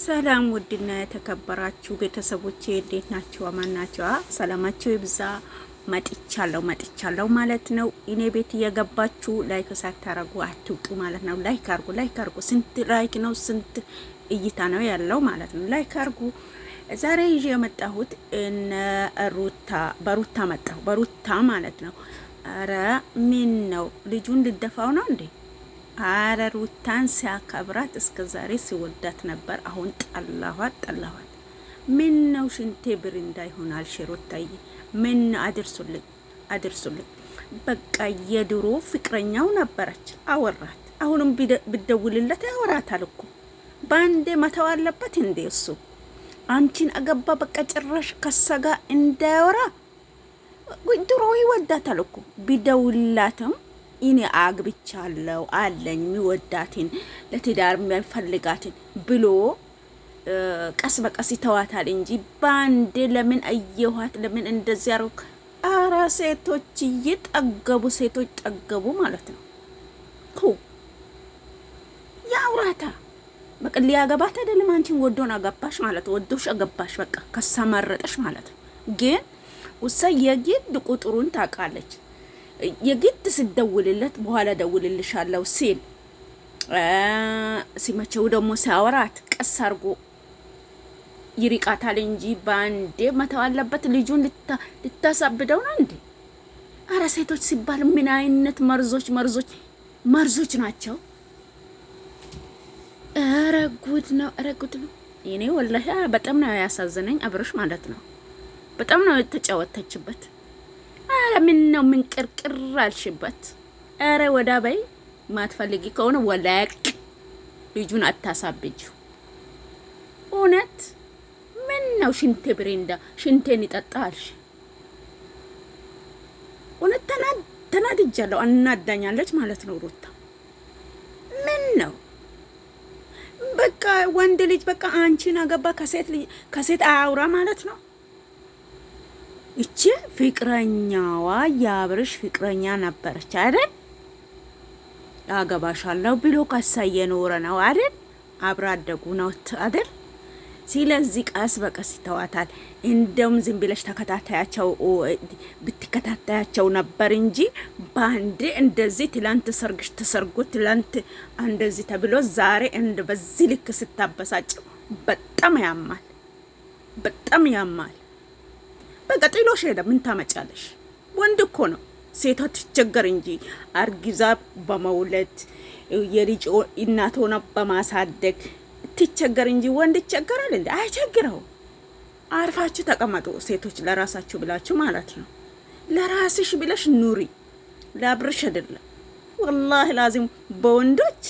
ሰላም ውድና የተከበራችሁ ቤተሰቦቼ እንዴት ናችሁ? አማን ናችሁ? ሰላማችሁ ይብዛ። መጥቻለሁ ማለት ነው። እኔ ቤት እየገባችሁ ላይክ ሳታረጉ አትውጡ ማለት ነው። ላይክ አርጉ። ስንት ላይክ ነው? ስንት እይታ ነው ያለው ማለት ነው? ላይክ አርጉ። ዛሬ ይዤ የመጣሁት በሩታ ማለት ነው። አረ ምን ነው ልጁን ልደፋው ነው እንዴ? አረ ሩታን ሲያከብራት እስከ ዛሬ ሲወዳት ነበር። አሁን ጠላኋት። ምን ነው ሽንቴ ብር እንዳይሆናል ሽሩታዬ፣ ምን አድርሱልኝ። በቃ የድሮ ፍቅረኛው ነበረች፣ አወራት። አሁንም ብደውልለት ያወራታል እኮ። ባንዴ መተው አለበት እንዴ እሱ? አንቺን አገባ በቃ ጭራሽ ከሰጋ እንዳያወራ። ድሮ ይወዳታል እኮ። ቢደውልላትም እኔ አግብቻለሁ አለኝ የሚወዳትን ለትዳር የሚፈልጋትን ብሎ ቀስ በቀስ ይተዋታል እንጂ ባንዴ ለምን አየኋት ለምን እንደዚህ ያረኩ? አራ ሴቶች እየጠገቡ ሴቶች ጠገቡ ማለት ነው። ያውራታ በቃ ሊያገባት አይደለም። አንቺን ወዶን አገባሽ ማለት ወዶሽ አገባሽ በቃ ከሰመረጠሽ ማለት ነው። ግን ውሳ የግድ ቁጥሩን ታውቃለች። የግድ ስደውልለት በኋላ ደውልልሻለሁ ሲል ሲመቸው ደግሞ ሲያወራት ቀስ አርጎ ይሪቃታል እንጂ ባንዴ መተው አለበት። ልጁን ልታሳብደው ነው እንዴ? አረ ሴቶች ሲባል ምን አይነት መርዞች ናቸው? አረ ጉድ ነው። እኔ ወላሂ በጣም ነው ያሳዘነኝ አብርሽ ማለት ነው። በጣም ነው የተጫወተችበት። አረ ምን ነው ምን ቅርቅር አልሽበት? አረ ወዳ በይ። ማትፈልጊ ከሆነ ወላቅ ልጁን አታሳብጂው። እውነት ምን ነው ሽንቴ ብሬንዳ ሽንቴን ይጠጣልሽ? እውነት ተናድጃለሁ። አናዳኛለች ማለት ነው ሩታ። ምን ነው በቃ ወንድ ልጅ በቃ አንቺን አገባ ከሴት አያውራ ማለት ነው። እቺ ፍቅረኛዋ የአብርሽ ፍቅረኛ ነበረች አይደል? አገባሻለሁ ብሎ ካሳየ ኖረ ነው አይደል? አብራ አደጉ ነው አይደል? ስለዚህ ቀስ በቀስ ይተዋታል። እንደውም ዝም ብለሽ ብትከታተያቸው ነበር እንጂ ባንዴ እንደዚህ ትላንት ሰርግሽ ተሰርጎ ትላንት እንደዚህ ተብሎ ዛሬ በዚህ ልክ ስታበሳጭው በጣም ያማል። በቃ ጥሎሽ ሄደ። ምን ታመጫለሽ? ወንድ እኮ ነው። ሴቷ ትቸገር እንጂ አርጊዛ በመውለድ የልጅ እናት ሆና በማሳደግ ትቸገር እንጂ ወንድ ይቸገራል እንዴ? አይቸግረው። አርፋችሁ ተቀመጡ ሴቶች፣ ለራሳችሁ ብላችሁ ማለት ነው። ለራስሽ ብለሽ ኑሪ፣ ለአብርሽ አይደለም። ወላሂ ላዚም በወንዶች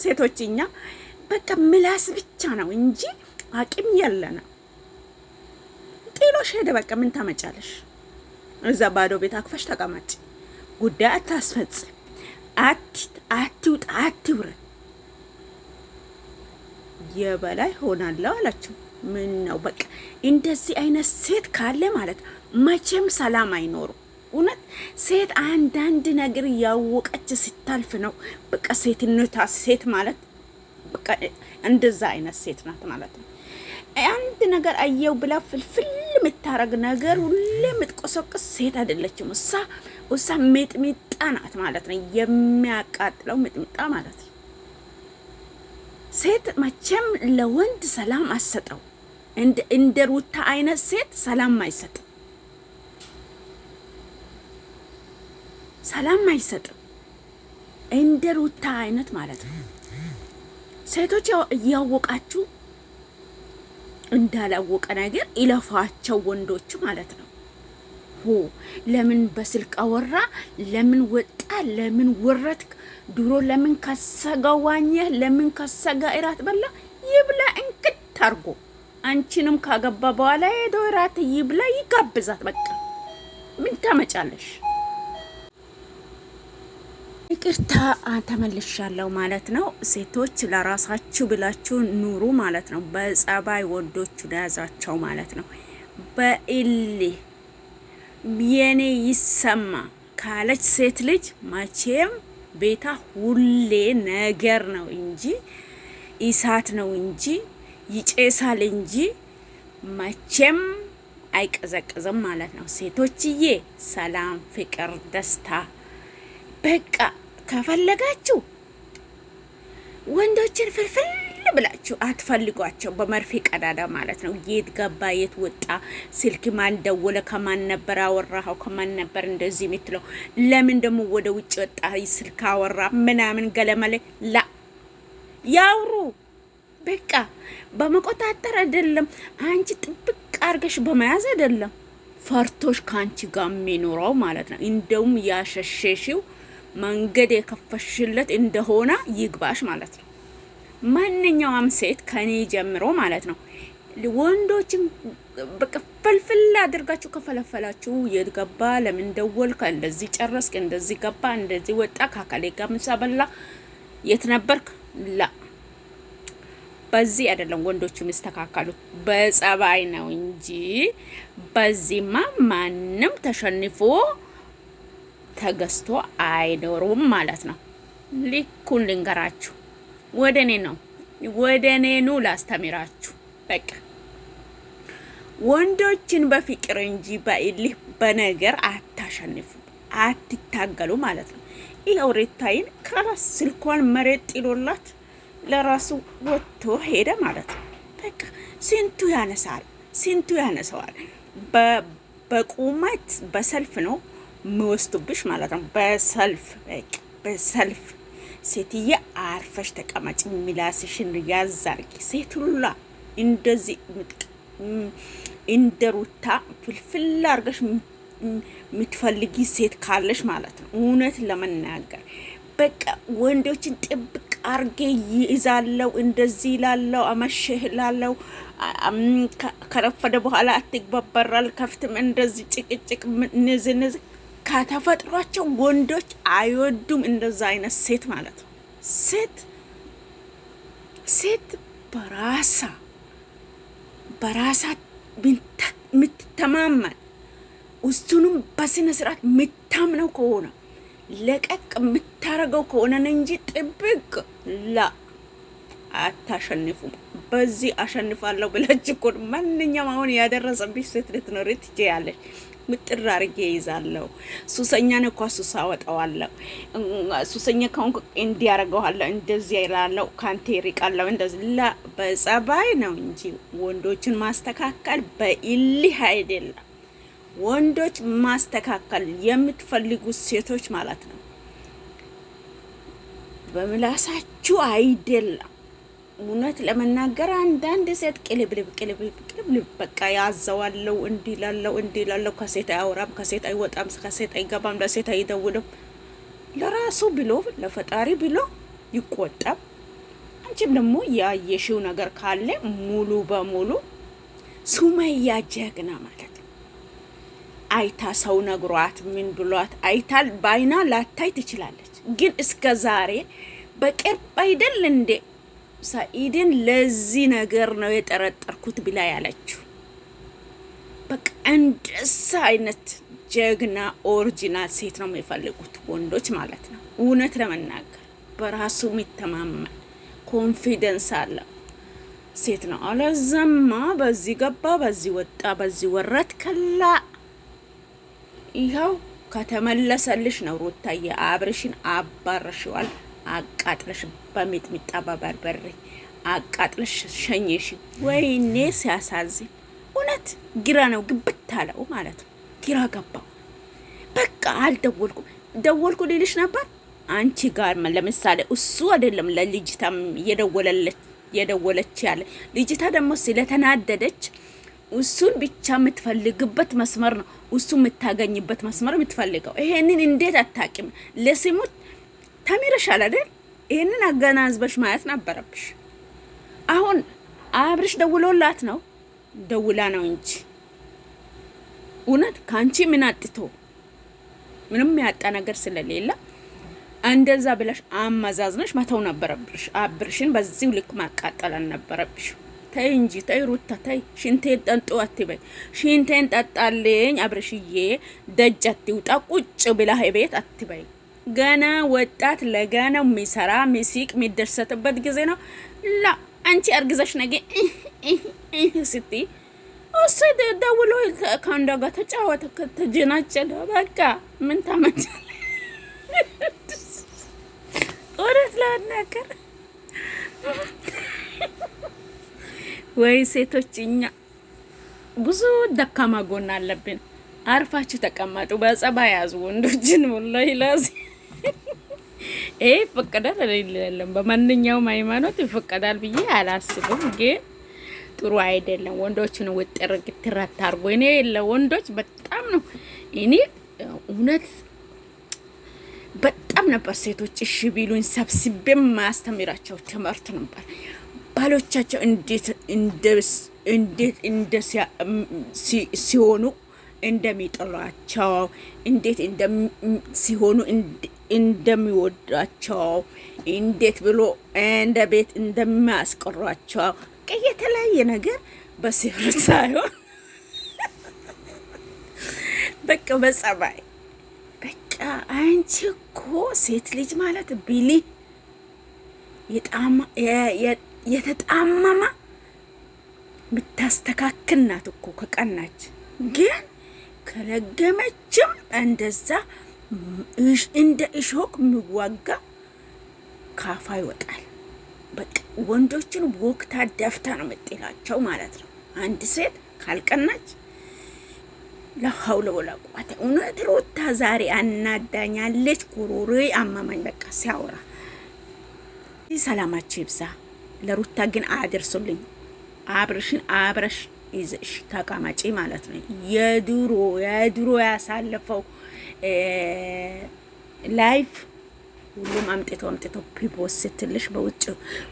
ሴቶችኛ በቃ ምላስ ብቻ ነው እንጂ አቅም የለና ጥሎሽ ሄደ። በቃ ምን ታመጫለሽ? እዛ ባዶ ቤት አክፈሽ ተቀመጭ። ጉዳይ አታስፈጽም። አትውጣ አትውረድ። የበላይ ሆናለሁ አላችሁ። ምን ነው በቃ እንደዚህ አይነት ሴት ካለ ማለት መቼም ሰላም አይኖርም። እውነት ሴት አንዳንድ ነገር ያወቀች ስታልፍ ነው በቃ ሴት ማለት በቃ እንደዛ አይነት ሴት ናት ማለት ነው። አንድ ነገር አየው ብላ ፍልፍል የምታረግ ነገር ሁሌ የምትቆሰቅስ ሴት አይደለችም። እሷ ሚጥሚጣ ናት ማለት ነው። የሚያቃጥለው ሚጥሚጣ ማለት ነው። ሴት መቼም ለወንድ ሰላም አሰጠው። እንደ ሩታ አይነት ሴት ሰላም አይሰጥም። እንደ ሩታ አይነት ማለት ነው። ሴቶች እያወቃችሁ እንዳላወቀ ነገር ይለፋቸው ወንዶች ማለት ነው። ለምን በስልክ አወራ? ለምን ወጣ? ለምን ወረት? ድሮ ለምን ከሰጋ ዋኘ? ለምን ከሰጋ እራት በላ? ይብላ እንክት አርጎ አንቺንም ካገባ በኋላ ሄዶ እራት ይብላ ይጋብዛት። በቃ ምን ታመጫለሽ? ይቅርታ ተመልሻለሁ ማለት ነው። ሴቶች ለራሳችሁ ብላችሁ ኑሩ ማለት ነው። በጸባይ ወንዶቹ ያዛቸው ማለት ነው። በኢሊ የኔ ይሰማ ካለች ሴት ልጅ መቼም ቤታ ሁሌ ነገር ነው እንጂ ኢሳት ነው እንጂ ይጨሳል እንጂ መቼም አይቀዘቅዝም ማለት ነው። ሴቶችዬ ሰላም፣ ፍቅር፣ ደስታ በቃ ከፈለጋችሁ ወንዶችን ፍልፍል ብላችሁ አትፈልጓቸው፣ በመርፌ ቀዳዳ ማለት ነው። የት ገባ የት ወጣ፣ ስልክ ማን ደወለ፣ ከማን ነበር አወራኸው፣ ከማን ነበር እንደዚህ የምትለው፣ ለምን ደግሞ ወደ ውጭ ወጣ፣ ስልክ አወራ ምናምን ገለመለ ላ ያውሩ። በቃ በመቆጣጠር አይደለም፣ አንቺ ጥብቅ አርገሽ በመያዝ አይደለም ፈርቶሽ ካንቺ ጋር የሚኖረው ማለት ነው። እንደውም ያሸሸሽው መንገድ የከፈሽለት እንደሆነ ይግባሽ ማለት ነው። ማንኛውም ሴት ከኔ ጀምሮ ማለት ነው ወንዶችን በቃ ፍልፍል አድርጋችሁ ከፈለፈላችሁ የት ገባ፣ ለምን ደወልክ፣ እንደዚህ ጨረስክ፣ እንደዚህ ገባ፣ እንደዚህ ወጣ፣ ካካሌ ጋር ምሳ በላ፣ የት ነበርክ ላ በዚህ አይደለም ወንዶቹ የሚስተካከሉት፣ በጸባይ ነው እንጂ በዚህማ ማንም ተሸንፎ ተገዝቶ አይኖሩም ማለት ነው። ልኩን ልንገራችሁ፣ ወደ እኔ ኑ ላስተምራችሁ። በቃ ወንዶችን በፍቅር እንጂ በእልህ በነገር አታሸንፉ፣ አትታገሉ ማለት ነው። ይኸው ሩታዬን ከራስ ስልኳን መሬት ጥሎላት ለራሱ ወጥቶ ሄደ ማለት ነው። በቃ ስንቱ ያነሳል፣ ስንቱ ያነሳዋል። በቁመት በሰልፍ ነው የሚወስዱብሽ ማለት ነው። በሰልፍ በቃ በሰልፍ ሴትዬ አርፈሽ ተቀማጭ፣ ሚላስሽን ያዝ አርጊ። ሴት ሁላ እንደዚህ እንደ ሩታ ፍልፍል አርገሽ የምትፈልጊ ሴት ካለሽ ማለት ነው እውነት ለመናገር በቃ ወንዶችን ጥብቅ አርጌ ይዛለው፣ እንደዚህ ላለው አመሸህ ላለው ከረፈደ በኋላ አትግባበራል ከፍትም እንደዚህ ጭቅጭቅ ንዝንዝ ከተፈጥሯቸው ወንዶች አይወዱም እንደዛ አይነት ሴት ማለት ነው። ሴት በራሳ የምትተማመን ውስጡንም በስነ ስርዓት የምታምነው ከሆነ ለቀቅ የምታረገው ከሆነ እንጂ ጥብቅ ላ አታሸንፉም። በዚህ አሸንፋለሁ ብለች እኮ ማንኛውም አሁን ያደረሰብሽ ሴት ልትኖሪ ትችያለሽ። ምጥር አርጌ ይዛለሁ፣ ሱሰኛ ነው እኮ ሱሳ ወጣዋለሁ፣ ሱሰኛ ከሆንኩ እንዲያረጋዋለሁ፣ እንደዚህ ይላለው፣ ካንተ ይርቃለሁ፣ እንደዚህ ላ በጸባይ ነው እንጂ ወንዶችን ማስተካከል በኢልህ አይደለም። ወንዶች ማስተካከል የምትፈልጉ ሴቶች ማለት ነው በምላሳችሁ አይደለም። እውነት ለመናገር አንዳንድ ሴት ቅልብልብ በቃ ያዘዋለው እንዲላለው ከሴት አያወራም፣ ከሴት አይወጣም፣ ከሴት አይገባም፣ ለሴት አይደውልም። ለራሱ ብሎ ለፈጣሪ ብሎ ይቆጠብ። አንቺም ደግሞ ያየሽው ነገር ካለ ሙሉ በሙሉ ሱመያ ጀግና ማለት ነው። አይታ ሰው ነግሯት ምን ብሏት አይታል ባይና ላታይ ትችላለች። ግን እስከ ዛሬ በቅርብ አይደል እንዴ ሰኢድን ለዚህ ነገር ነው የጠረጠርኩት ብላ ያለችው። በቃ እንደዛ አይነት ጀግና ኦሪጂናል ሴት ነው የሚፈልጉት ወንዶች ማለት ነው። እውነት ለመናገር በራሱ የሚተማመን ኮንፊደንስ አለው ሴት ነው። አለዛማ በዚህ ገባ፣ በዚህ ወጣ፣ በዚህ ወረት ከላ ይኸው ከተመለሰልሽ ነው ሩታዬ አብርሽን አባረሽዋል። አቃጥለሽ በሚጥሚጣ በበርበሬ አቃጥለሽ ሸኘሽ። ወይኔ ሲያሳዝን እውነት ግራ ነው ግብት አለው ማለት ነው። ግራ ገባው። በቃ አልደወልኩም፣ ደወልኩ ልልሽ ነበር አንቺ ጋር ለምሳሌ እሱ አይደለም ለልጅታም የደወለች ያለ ልጅታ ደግሞ ስለተናደደች እሱን ብቻ የምትፈልግበት መስመር ነው እሱ የምታገኝበት መስመር የምትፈልገው። ይሄንን እንዴት አታቂም? ለስሙት ተሚረሻል አይደል? ይሄንን አገናዝበሽ ማየት ነበረብሽ። አሁን አብርሽ ደውሎላት ነው ደውላ ነው እንጂ እውነት ካንቺ ምን አጥቶ ምንም ያጣ ነገር ስለሌለ እንደዛ ብለሽ አማዛዝነሽ መተው ነበረብሽ። አብርሽን በዚሁ ልክ ማቃጠል ነበረብሽ። ተይ እንጂ ተይ ሩታ ተይ። ሽንቴን ጠንጦ አትበይ። ሽንቴን ጠጣልኝ አብርሽዬ ደጅ አትውጣ ቁጭ ብላ ቤት አትበይ። ገና ወጣት ለገና የሚሰራ ሚሲቅ የሚደርሰትበት ጊዜ ነው ላ አንቺ አርግዘሽ ነገ ስትይ እሱ ደውሎ ከአንዷ ጋር ተጫወተ ከተጀናጀለ በቃ ምን ታመጫለሽ? እውነት ለመናገር ወይ ሴቶች እኛ ብዙ ደካማ ጎን አለብን። አርፋችሁ ተቀመጡ፣ በጸባይ ያዙ ወንዶችን። ወላሂ ላዚ ይፈቀዳል አይደለም፣ በማንኛውም ሃይማኖት ይፈቀዳል ብዬ አላስብም፣ ግን ጥሩ አይደለም። ወንዶችን ወጥር ግትራት አርጎ እኔ ለወንዶች በጣም ነው እኔ እውነት በጣም ነበር ሴቶች እሺ ቢሉኝ ሰብስቤ ማስተምራቸው ትምህርት ነበር። ባሎቻቸው እንዴት ሲሆኑ እንደሚጠሏቸው እንዴት ሲሆኑ እንደሚወዳቸው እንዴት ብሎ እንደ ቤት እንደሚያስቀሯቸው የተለያየ ነገር በሲህር ሳይሆን በቃ በጸባይ በቃ አንቺ እኮ ሴት ልጅ ማለት ቢሊ የተጣመማ ምታስተካክል ናት እኮ ከቀናች፣ ግን ከለገመችም እንደዛ እንደ እሾክ የሚዋጋ ካፋ ይወጣል። በቃ ወንዶችን ወክታ ደፍታ ነው የምጥላቸው ማለት ነው። አንድ ሴት ካልቀናች ለሐውለ ወላ ቁዋተ እውነት ሩታ ዛሬ አናዳኛለች። ኩሩሪ አማማኝ በቃ ሲያወራ ሰላማችሁ ይብዛ። ለሩታ ግን አድርሱልኝ። አብርሽን አብረሽ ይዘሽ ተቀማጪ ማለት ነው። የድሮ ያሳለፈው ላይፍ ሁሉም አምጥቶ ቢፖስትልሽ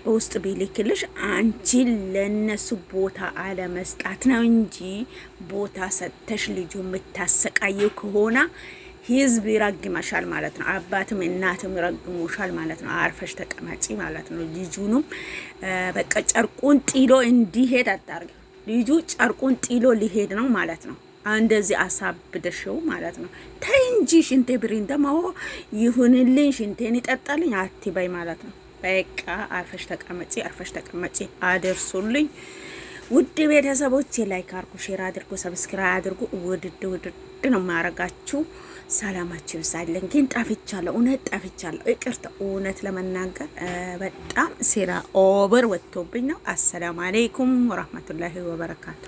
በውስጥ ቢልክልሽ አንቺ ለነሱ ቦታ አለመስጣት ነው እንጂ ቦታ ሰጥተሽ ልጁ የምታሰቃየው ከሆነ ህዝብ ይረግመሻል ማለት ነው። አባትም እናትም ይረግሙሻል ማለት ነው። አርፈሽ ተቀማጪ ማለት ነው። ልጁንም በቃ ጨርቁን ጥሎ እንዲሄድ አታርጊ። ልጁ ጨርቁን ጥሎ ሊሄድ ነው ማለት ነው። እንደዚህ አሳብደሽው ማለት ነው። ተይ እንጂ ሽንቴ ብሪንደማው ይሁንልኝ ሽንቴን ይጠጣልኝ አትበይ ማለት ነው። በቃ አርፈሽ ተቀመጪ። አደርሱልኝ ውድ ቤተሰቦቼ። ላይክ አድርጉ፣ ሼር አድርጉ፣ ሰብስክራይብ አድርጉ። ውድድ ነው ማረጋችሁ። ሰላማችሁ ይብዛልኝ። ግን ጠፍቻለሁ፣ እውነት ጠፍቻለሁ። ይቅርታ እውነት ለመናገር በጣም ስራ ኦቨር ወጥቶብኝ ነው። አሰላሙ አለይኩም ወራህመቱላሂ ወበረካቱ።